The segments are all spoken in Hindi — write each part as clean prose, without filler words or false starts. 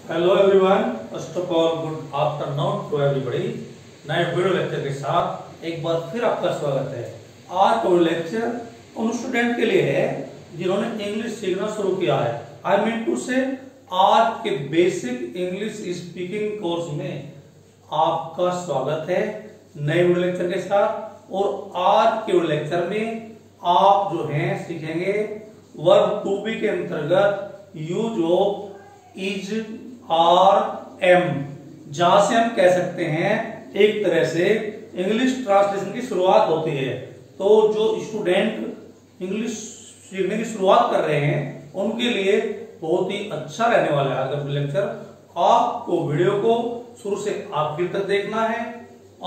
Hello everyone, first of all good afternoon to everybody. नए वीडियो लेक्चर के साथ एक बार फिर आपका स्वागत है। आज का लेक्चर उन स्टूडेंट के लिए है जिन्होंने इंग्लिश सीखना शुरू किया है। आई मीन टू से आज के बेसिक इंग्लिश स्पीकिंग कोर्स में आपका स्वागत है नए वीडियो लेक्चर के साथ। और आज के लेक्चर में आप जो है सीखेंगे वर्ब टू बी के अंतर्गत use of is are am, जहां से हम कह सकते हैं एक तरह से इंग्लिश ट्रांसलेशन की शुरुआत होती है। तो जो स्टूडेंट इंग्लिश सीखने की शुरुआत कर रहे हैं उनके लिए बहुत ही अच्छा रहने वाला है आज का लेक्चर। आपको वीडियो को शुरू से आखिर तक देखना है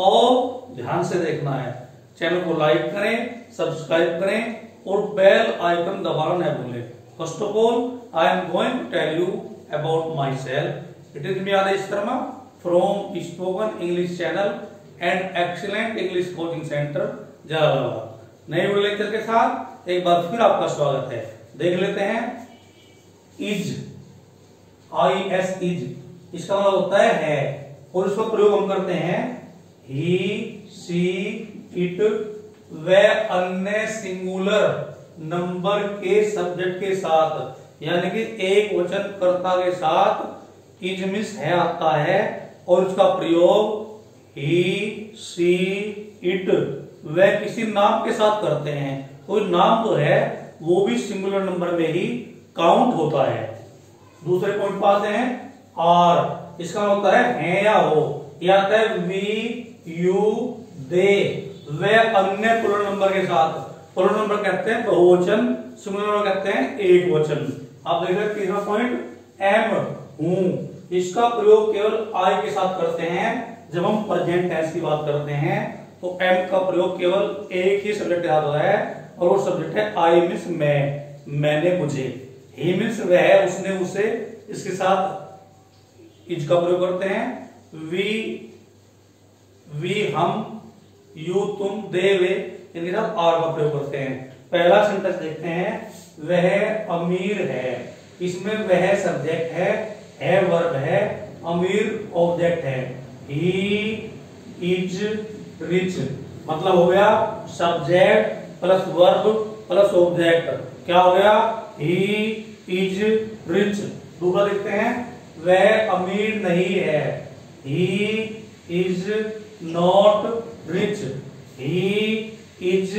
और ध्यान से देखना है। चैनल को लाइक करें, सब्सक्राइब करें और बेल आइकन दबाना न भूलें। First of all I am going to tell you about myself. It is me Adesh Sharma from Spoken English Channel and Excellent English Coaching Center Jalalabad. नए वीडियो लेक्चर के साथ एक बार फिर आपका स्वागत है। देख लेते हैं इज, IS इज, इसका मतलब होता है और इसका प्रयोग हम करते हैं ही, सी, इट व अन्य सिंगुलर नंबर के सब्जेक्ट के साथ, यानी कि एक वचन कर्ता के साथ इज मिस है आता है और इसका प्रयोग ही, सी, इट व किसी नाम के साथ करते हैं। कोई नाम तो है वो भी सिंगुलर नंबर में ही काउंट होता है। दूसरे पॉइंट पर आते हैं आर, इसका होता है या हो, या आता है वी, यू, दे व अन्य प्लूरल नंबर के साथ। प्लूरल नंबर कहते हैं बहुवचन, सिंगुलर नंबर कहते हैं एक वचन। आप देख रहे हैं तीसरा पॉइंट एम, हूं, इसका प्रयोग केवल आई के साथ करते हैं। जब हम प्रेजेंट टेंस की बात करते हैं तो एम का प्रयोग केवल एक ही सब्जेक्ट के साथ होता है और वो सब्जेक्ट है आई मीन्स मैं, मैंने, मुझे। ही मीन्स वह, उसने, उसे, इसके साथ इज का प्रयोग करते हैं। वी हम, यू तुम, दे वे, इनके साथ आर का प्रयोग करते हैं। पहला सेंटेंस देखते हैं, वह अमीर है। इसमें वह सब्जेक्ट है वर्ब है, अमीर ऑब्जेक्ट है। ही इज रिच, मतलब हो गया subject plus verb plus object, क्या हो गया ही इज रिच। दूसरा देखते हैं, वह अमीर नहीं है। He is not rich, he is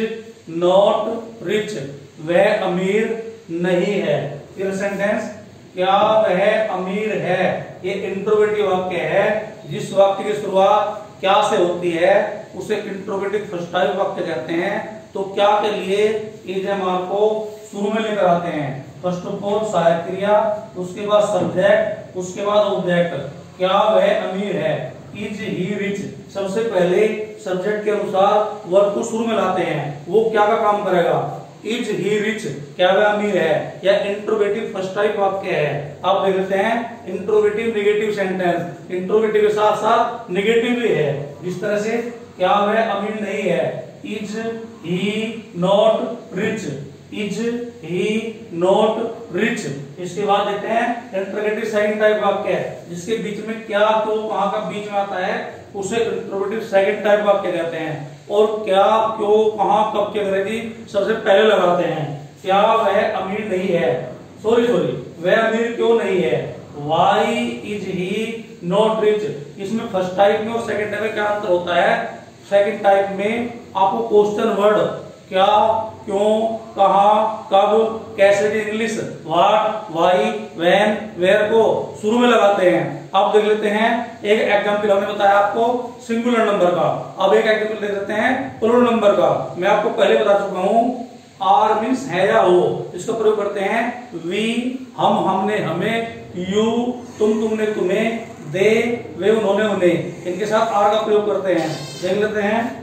not rich, वह अमीर नहीं है। फिर सेंटेंस, क्या वह अमीर है, ये इंट्रोगेटिव वाक्य है। जिस वाक्य की शुरुआत क्या से होती है उसे इंट्रोगेटिव फर्स्ट टाइप वाक्य कहते हैं। तो क्या के लिए इज एम आर को शुरू में लेकर आते हैं। फर्स्ट ऑफ ऑल सहायक क्रिया, उसके बाद सब्जेक्ट, उसके बाद ऑब्जेक्ट। क्या वह अमीर है, इज ही रिच, सबसे पहले सब्जेक्ट के अनुसार वर्ब को शुरू में लाते हैं। वो क्या का काम करेगा, इज ही रिच, क्या वह अमीर है, या इंट्रोगेटिव फर्स्ट टाइप वाक्य है। आप देख लेते हैं इंट्रोगेटिव नेगेटिव सेंटेंस, इंट्रोगेटिव के साथ साथ नेगेटिव भी है। जिस तरह से क्या वह अमीर नहीं है, is he not rich, is he not rich. इसके बाद देखते हैं इंट्रोगेटिव सेकंड टाइप वाक्य, जिसके बीच में क्या तो कहां का बीच में आता है उसे इंट्रोगेटिव सेकंड टाइप वाक्य कहते हैं। और क्या, क्यों, कहां, कब की अंग्रेजी सबसे पहले लगाते हैं। क्या वह अमीर नहीं है, सॉरी वह अमीर क्यों नहीं है, why is he not rich. इसमें फर्स्ट टाइप में और सेकंड टाइप में क्या अंतर होता है। सेकंड टाइप में आपको क्वेश्चन वर्ड क्या, क्यों, कहां, कब, कैसे की English what, why, when, where को शुरू में लगाते हैं। अब देख लेते हैं एक एग्जांपल, हमने बताया आपको सिंगुलर नंबर का। अब एक एग्जांपल देख लेते हैं प्लूरल नंबर का। मैं आपको पहले बता चुका हूं, आर मीन्स है या हो, इसका प्रयोग करते हैं वी, हम, हमने, हमें, यू, तुम, तुमने, तुम्हें, दे, वे, उन्होंने, उन्हें, इनके साथ आर का प्रयोग करते हैं। देख लेते हैं,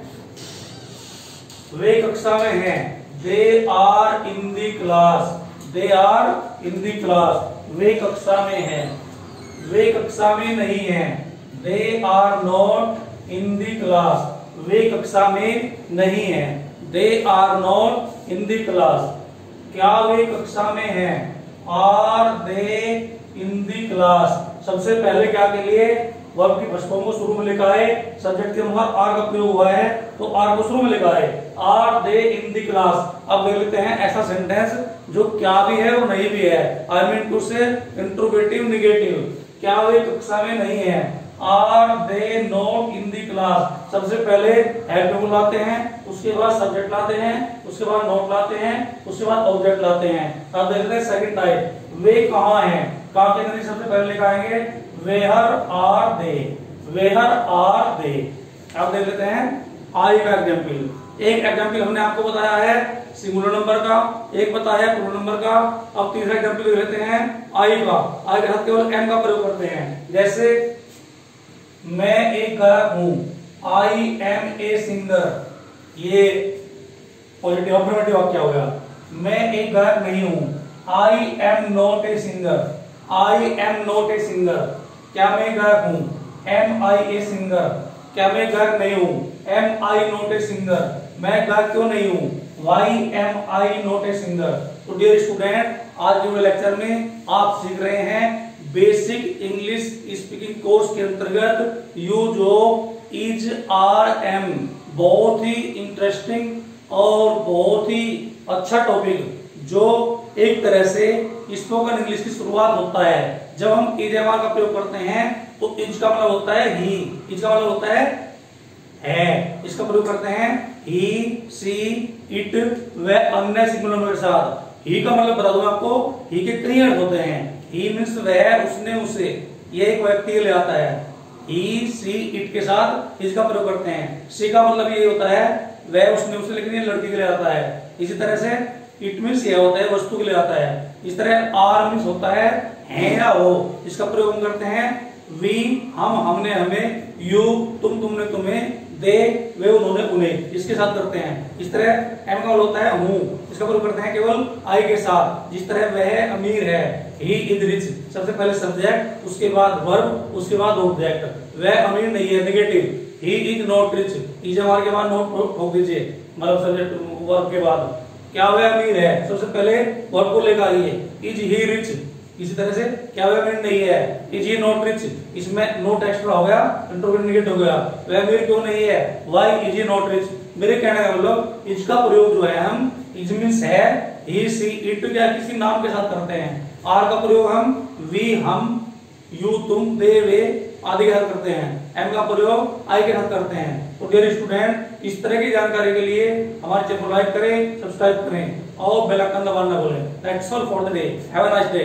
वे कक्षा में हैं, they are in the class, they are in the class, वे कक्षा में हैं। वे कक्षा में नहीं हैं, they are not in the class, वे कक्षा में नहीं हैं, they are not in the class. क्या वे कक्षा में हैं, are they in the class, सबसे पहले क्या के लिए वर्ब की फर्स्ट फॉर्म को शुरू में लिखा है, सब्जेक्ट के अनुसार आर का प्रयोग हुआ है तो आर को शुरू में लिखा है, are they in the class. अब देख लेते हैं ऐसा सेंटेंस जो क्या भी है और नहीं भी है। I mean to say interrogative negative, क्या वे कक्षा में नहीं है। Are they not in the class, सबसे पहले हैव टू लाते हैं, उसके बाद सब्जेक्ट लाते हैं, उसके बाद नॉट लाते हैं, उसके बाद ऑब्जेक्ट लाते हैं। अब देखते हैं सेकंड टाइप, वे कहाँ हैं। कहाँ के अंदर सबसे पहले लिखाएंगे where are they, where are they. अब देख लेते हैं आई का एग्जाम्पल। एक एग्जाम्पल हमने आपको बताया है सिंगुलर नंबर का, एक बताया प्लूरल नंबर का। अब तीसरा एग्जाम्पल ले लेते हैं आई का। आई के साथ केवल एम का प्रयोग करते हैं। जैसे मैं एक गायक हूं, आई एम ए सिंगर, ये पॉजिटिव अफर्मेटिव वाक्य हो गया। मैं एक गायक नहीं हूं, I am not a singer, I am not a singer. क्या मैं गायक हूं, एम आई ए सिंगर। क्या मैं गायक नहीं हूं, am I not a singer. मैं गायक क्यों नहीं हूं, why am I not a singer. तो डियर स्टूडेंट, आज के लेक्चर में आप सीख रहे हैं बेसिक इंग्लिश स्पीकिंग कोर्स के अंतर्गत use of is are am. बहुत ही इंटरेस्टिंग और बहुत ही अच्छा टॉपिक जो एक तरह से स्पोकन इंग्लिश की शुरुआत होता है। जब हम इज एम आर का प्रयोग करते हैं तो इज का मतलब होता है ही, इज का मतलब होता है। इसका प्रयोग करते हैं ही, सी, इट व अन्य सिंगुलर नंबर के साथ। ही का मतलब बता दूं आपको, ही के कई अर्थ होते हैं। ही मीन्स वह, उसने, उसे, ये एक व्यक्ति के लिए आता है। ही, सी, इट के साथ इज का प्रयोग करते हैं। सी का मतलब ये होता है वह, उसने, उसे, लेकिन ये लड़की के लिए आता है। इसी तरह से इट मीन्स ये होता है वस्तु के लिए आता है। इस तरह आर मीन्स होता है या हो। इसका प्रयोग हम करते हैं वी, हम, हमने, हमें, यू, तुम, तुमने, तुम्हें, दे, वे, उन्होंने, उन्हें, इसके साथ करते हैं। इस तरह एम का मतलब होता है हूं, इसका प्रयोग करते हैं केवल आई के साथ। जिस तरह वह अमीर है, ही इज रिच, सबसे पहले सब्जेक्ट, उसके बाद वर्ब, उसके बाद ऑब्जेक्ट। वह अमीर नहीं है, negative. He is not rich, is हमारे के बाद नॉट ठोक दीजिए, मतलब सब्जेक्ट वर्ब के बाद। क्या वह अमीर है, सबसे पहले वर्ब को लेकर आइए, इज ही रिच। इसी तरह से क्या वह अमीर नहीं है, इज ही नॉट रिच, इसमें नॉट एक्स्ट्रा हो गया, इंट्रोगेटिव निगेटिव हो गया। वह अमीर क्यों नहीं है, why is he not rich. मेरे कहने का मतलब इज का प्रयोग जो है हम इज मींस है, ही, सी, इट या किसी नाम के साथ करते हैं। आर का प्रयोग हम वी, हम, यू, तुम, दे, वे आदि के साथ करते हैं। एम का प्रयोग आई के साथ करते हैं। तो डियर स्टूडेंट, इस तरह की जानकारी के लिए हमारे चैनल को लाइक करें, सब्सक्राइब करें और बेल आइकन दबाना ना भूलें। That's all for the day. Have a nice day.